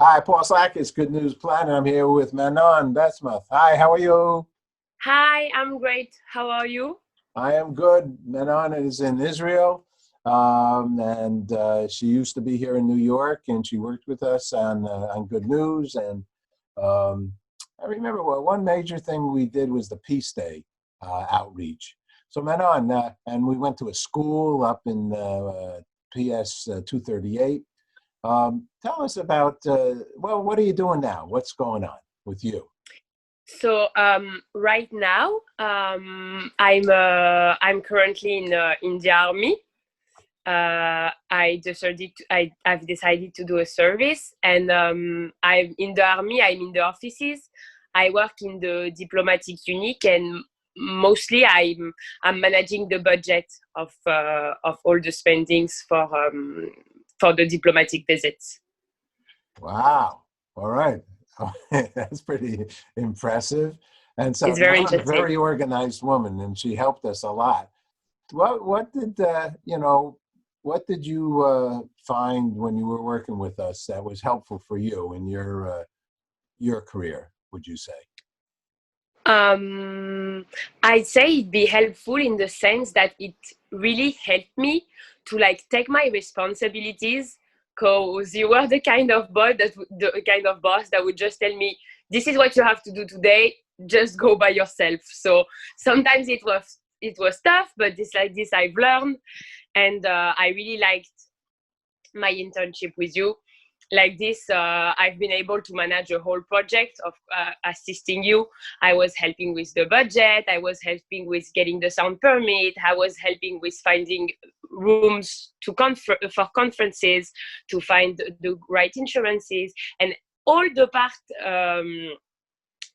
Hi, Paul Slackis, Good News Planet. I'm here with Manon Bismuth. Hi, how are you? Hi, I'm great. How are you? I am good. Manon is in Israel, and she used to be here in New York, and she worked with us on Good News. And um, I remember one major thing we did was the Peace Day outreach. So Manon, and we went to a school up in PS 238. Tell us about, well, what are you doing now? What's going on with you? Right now, I'm currently in the army. I've decided to do a service, and I'm in the army. I'm in the offices. I work in the diplomatic unit, and mostly I'm managing the budget of all the spendings for the diplomatic visits. Wow. All right. That's pretty impressive. And so It's very Manon's a interesting. very organized woman, and she helped us a lot. What did what did you find when you were working with us that was helpful for you in your career, would you say? Um, I'd say it'd be helpful in the sense that it really helped me to like take my responsibilities, because you were the kind of boss that would just tell me, this is what you have to do today, just go by yourself. So sometimes it was tough, but this I've learned, and I really liked my internship with you. Like this, I've been able to manage a whole project of assisting you. I was helping with the budget. I was helping with getting the sound permit. I was helping with finding rooms for conferences, to find the right insurances, and all the part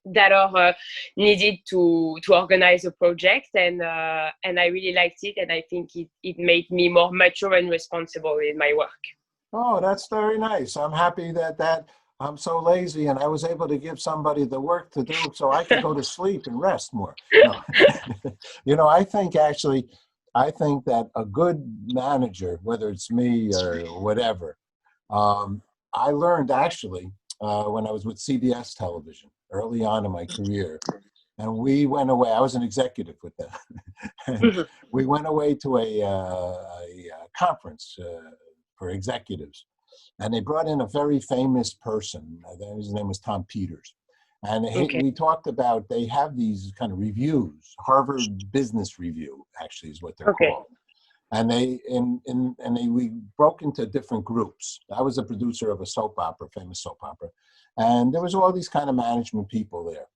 that are needed to organize a project. And I really liked it, and I think it made me more mature and responsible in my work. Oh, that's very nice. I'm happy that I'm so lazy and I was able to give somebody the work to do so I could go to sleep and rest more. No, I think actually, I think that a good manager, whether it's me or whatever, I learned actually when I was with CBS television early on in my career. And we went away. I was an executive with them. And Mhm. we went away to a conference for executives. And they brought in a very famous person. His name was Tom Peters. And Okay. we talked about, they have these kind of reviews, Harvard Business Review, actually is what they're Okay. called. And we broke into different groups. I was a producer of a soap opera, famous soap opera. And there was all these kind of management people there.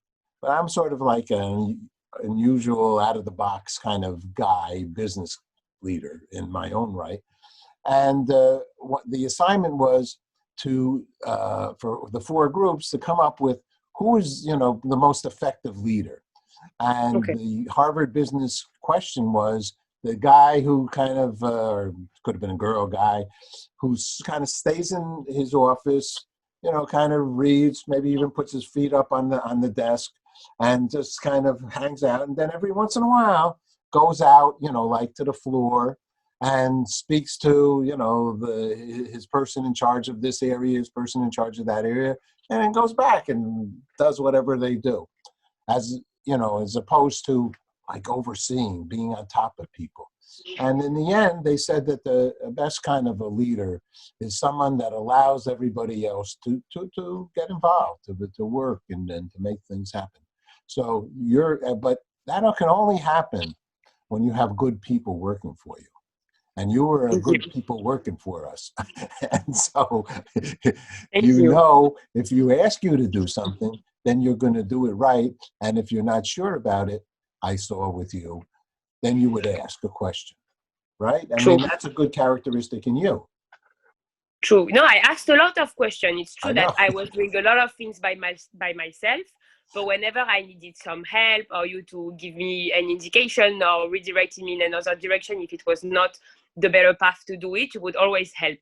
But I'm sort of like an unusual, out of the box kind of guy, business leader in my own right. And what the assignment was to for the four groups to come up with who is the most effective leader. And Okay. the Harvard Business question was the guy who kind of, or could have been a girl guy, who kind of stays in his office, kind of reads, maybe even puts his feet up on the desk, and just kind of hangs out. And then every once in a while goes out, like to the floor and speaks to, his person in charge of this area, his person in charge of that area, and then goes back and does whatever they do. As opposed to like overseeing, being on top of people. And in the end, they said that the best kind of a leader is someone that allows everybody else to get involved, to work and to make things happen. So but that can only happen when you have good people working for you. And you were a Thank good you. people working for us. And so, Thank you. if you ask you to do something, then you're going to do it right. And if you're not sure about it, I saw with you, then you would ask a question, right? I True. mean, that's a good characteristic in you. True. No, I asked a lot of questions. It's I true that know. I was doing a lot of things by myself, but whenever I needed some help, or you to give me an indication or redirect me in another direction, if it was not the better path to do it, you would always help.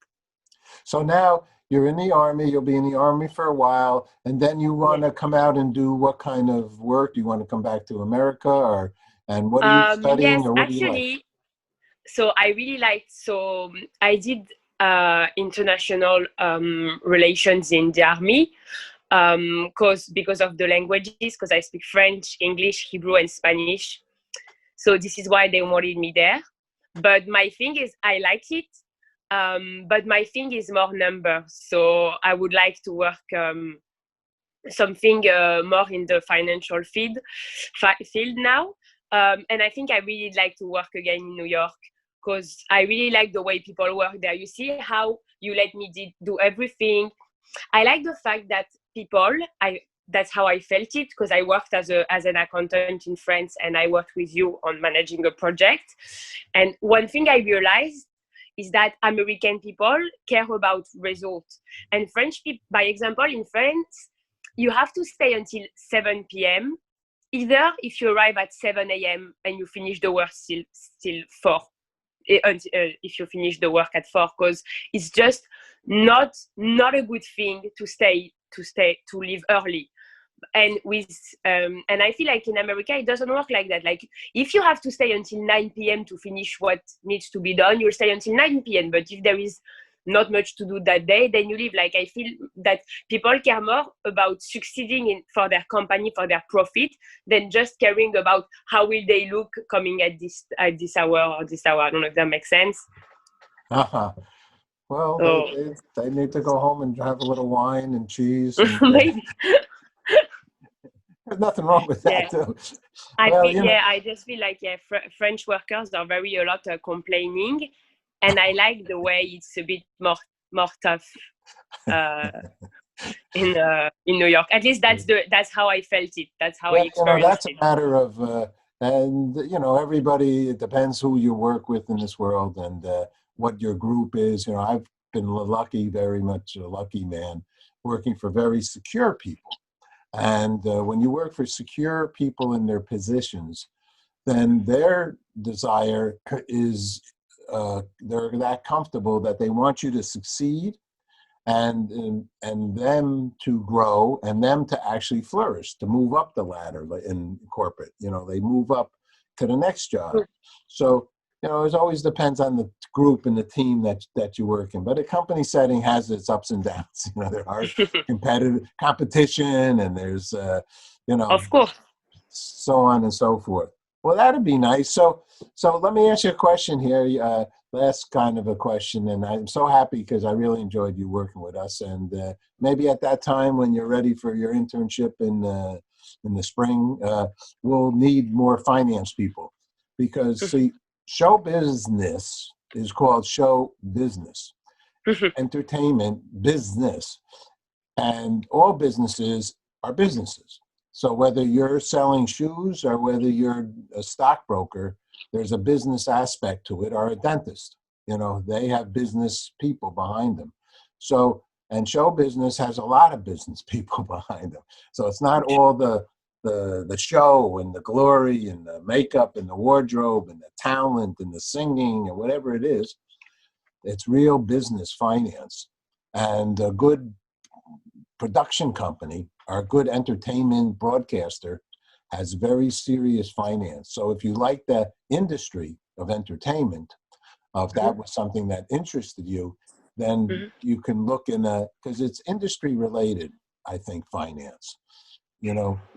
So now you're in the Army, you'll be in the Army for a while, and then you want Yes. to come out and do what kind of work? Do you want to come back to America, and what are you Yes, studying, or what do you like? actually, so I really liked. So I did international relations in the army, because of the languages, because I speak French, English, Hebrew, and Spanish. So this is why they wanted me there. But my thing is, I like it. But my thing is more numbers. So I would like to work something more in the financial field now. And I think I really like to work again in New York, because I really like the way people work there. You see how you let me do everything. I like the fact that people, that's how I felt it, because I worked as an accountant in France, and I worked with you on managing a project. And one thing I realized is that American people care about results. And French people, by example, in France, you have to stay until 7 p.m. Either if you arrive at 7 a.m. and you finish the work still 4, if you finish the work at 4, because it's just not a good thing to leave early. And and I feel like in America it doesn't work like that. Like, if you have to stay until 9 p.m. to finish what needs to be done, you'll stay until 9 p.m. But if there is not much to do that day, then you leave. Like, I feel that people care more about succeeding for their company, for their profit, than just caring about how will they look coming at this hour or this hour. I don't know if that makes sense. Uh-huh. Well, So they need to go home and have a little wine and cheese, and maybe, there's nothing wrong with yeah. that too. Well, I just feel like French workers are very a lot complaining, and I like the way it's a bit more tough uh, in New York. At least that's how I felt it. That's how I well, experienced that's a it. matter of, and everybody. It depends who you work with in this world and what your group is. I've been lucky, very much a lucky man, working for very secure people. And when you work for secure people in their positions, then their desire is they're that comfortable that they want you to succeed and them to grow and them to actually flourish, to move up the ladder in corporate. They move up to the next job. So, it always depends on the group and the team that you work in. But a company setting has its ups and downs. There are competition, and there's, Of course. so on and so forth. Well, that'd be nice. So let me ask you a question here. Last kind of a question, and I'm so happy because I really enjoyed you working with us. And maybe at that time, when you're ready for your internship in the spring, we'll need more finance people, because see, show business is called show business, entertainment business, and all businesses are businesses. So whether you're selling shoes or whether you're a stockbroker, there's a business aspect to it, or a dentist. They have business people behind them. So, and show business has a lot of business people behind them. So it's not all the show and the glory and the makeup and the wardrobe and the talent and the singing and whatever it is. It's real business finance. And a good production company or a good entertainment broadcaster has very serious finance. So if you like the industry of entertainment, if that was something that interested you, then you can look because it's industry related, I think, finance.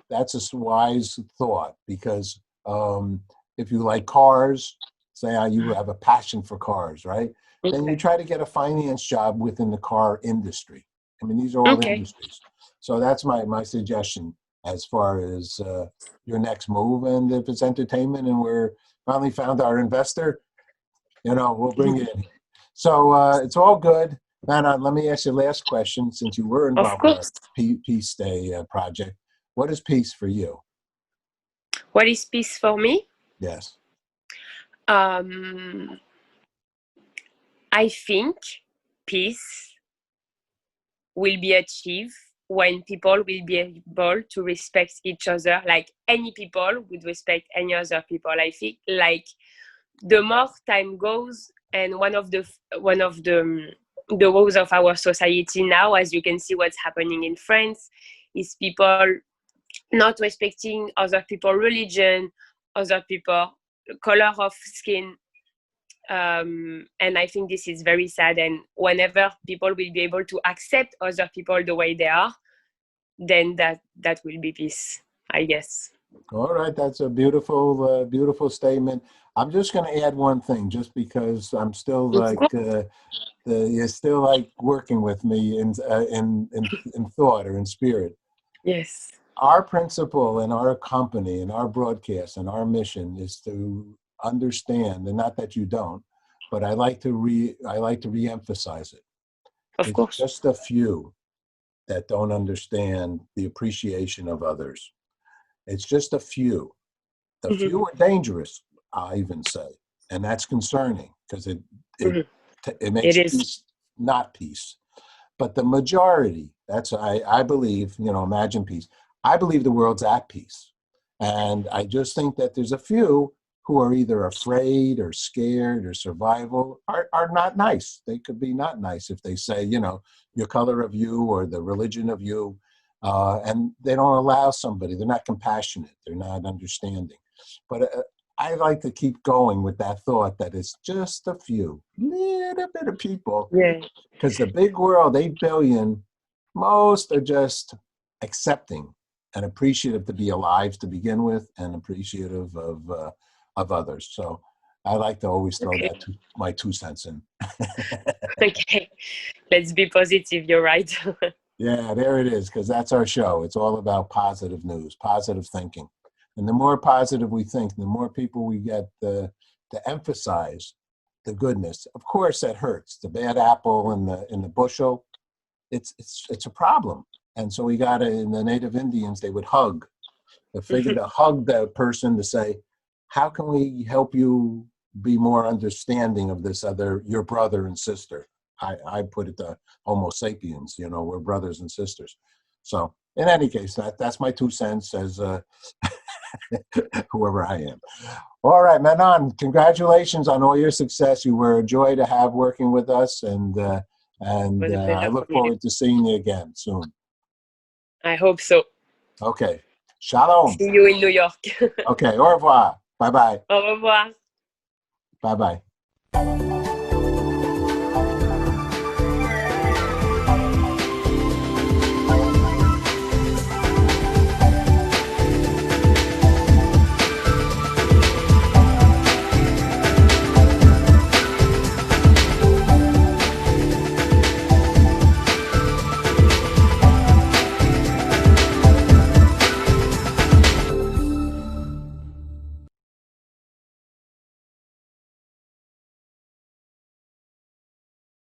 That's a wise thought, because if you like cars, say you have a passion for cars, right? Then you try to get a finance job within the car industry. I mean, these are all industries. So that's my suggestion as far as your next move. And if it's entertainment and we're finally found our investor, we'll bring it in. So it's all good. Manon, let me ask you the last question, since you were Of involved in our course. Peace Day project. What is peace for you? What is peace for me? Yes. I think peace will be achieved when people will be able to respect each other, like any people would respect any other people. I think, like, the more time goes, and one of the woes of our society now, as you can see what's happening in France, is people not respecting other people's religion, other people color of skin. And I think this is very sad. And whenever people will be able to accept other people the way they are, then that will be peace, I guess. All right, that's a beautiful statement. I'm just going to add one thing, just because I'm still Of like course. you're still like working with me in thought or in spirit. Yes. Our principle in our company and our broadcast and our mission is to understand, and not that you don't, but I like to reemphasize it. Of It's course. just a few that don't understand the appreciation of others. It's just a few. The Hmm. few are dangerous, I even say, and that's concerning because it Hmm. it It makes is. peace not peace. But the majority, I believe, imagine peace. I believe the world's at peace. And I just think that there's a few who are either afraid or scared or survival are not nice. They could be not nice if they say, your color of you or the religion of you. And they don't allow somebody, they're not compassionate, they're not understanding. But I like to keep going with that thought that it's just a few, little bit of people, Yeah. because the big world, 8 billion, most are just accepting and appreciative to be alive to begin with, and appreciative of others. So I like to always throw Okay. my 2 cents in. Okay. Let's be positive. You're right. Yeah, there it is, because that's our show. It's all about positive news, positive thinking. And the more positive we think, the more people we get to emphasize the goodness. Of course, that hurts. The bad apple in the bushel, it's a problem. And so we got to, in the native Indians, they would hug. They figured to hug that person to say, how can we help you be more understanding of this other, your brother and sister? I put it to Homo sapiens, we're brothers and sisters. So in any case, that's my 2 cents as whoever I am. All right, Manon, congratulations on all your success. You were a joy to have working with us, It and was a I pleasure for look me. forward to seeing you again soon. I hope so. Okay. Shalom. See you in New York. Okay. Au revoir. Bye bye. Au revoir. Bye bye.